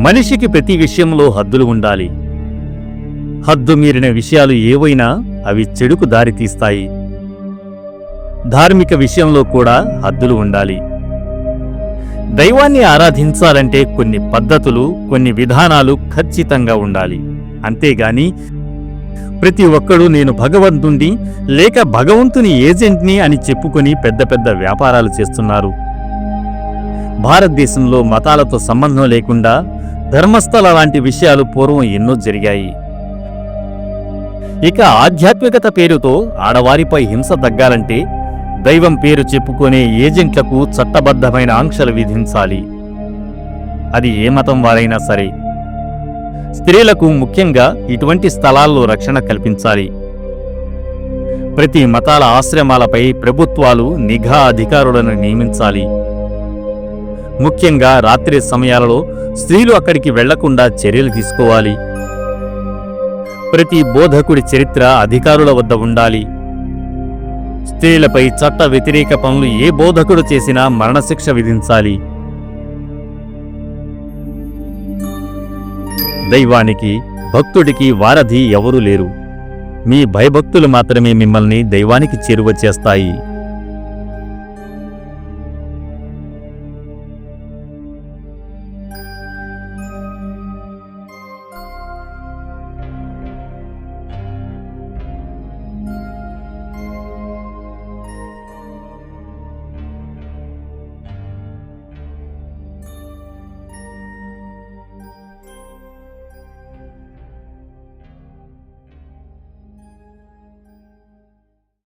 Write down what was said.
మనిషికి ప్రతి విషయంలో హద్దులు ఉండాలి. హద్దు మీరిన విషయాలు ఏవైనా అవి చెడుకు దారితీస్తాయి. ధార్మిక విషయంలో కూడా హద్దులు ఉండాలి. దైవాన్ని ఆరాధించాలంటే కొన్ని పద్ధతులు, కొన్ని విధానాలు ఖచ్చితంగా ఉండాలి. అంతేగాని ప్రతి ఒక్కడూ నేను భగవంతుణ్ణి లేక భగవంతుని ఏజెంట్ని అని చెప్పుకొని పెద్ద పెద్ద వ్యాపారాలు చేస్తున్నారు. భారతదేశంలో మతాలతో సంబంధం లేకుండా ధర్మస్థల లాంటి విషయాలు పూర్వం ఎన్నో జరిగాయి. ఇక ఆధ్యాత్మికత పేరుతో ఆడవారిపై హింస తగ్గాలంటే దైవం పేరు చెప్పుకునే ఏజెంట్లకు చట్టబద్ధమైన ఆంక్షలు విధించాలి. అది ఏ మతం వారైనా సరే. స్త్రీలకు ముఖ్యంగా ఇటువంటి స్థలాల్లో రక్షణ కల్పించాలి. ప్రతి మతాల ఆశ్రమాలపై ప్రభుత్వాలు నిఘా అధికారులను నియమించాలి. ముఖ్యంగా రాత్రి సమయాలలో స్త్రీలు అక్కడికి వెళ్లకుండా చర్యలు తీసుకోవాలి. ప్రతి బోధకుడి చరిత్ర అధికారుల వద్ద ఉండాలి. స్త్రీలపై చట్ట వ్యతిరేక పనులు ఏ బోధకుడు చేసినా మరణశిక్ష విధించాలి. దైవానికి, భక్తుడికి వారధి ఎవరూ లేరు. మీ భయభక్తులు మాత్రమే మిమ్మల్ని దైవానికి చేరువ చేస్తాయి.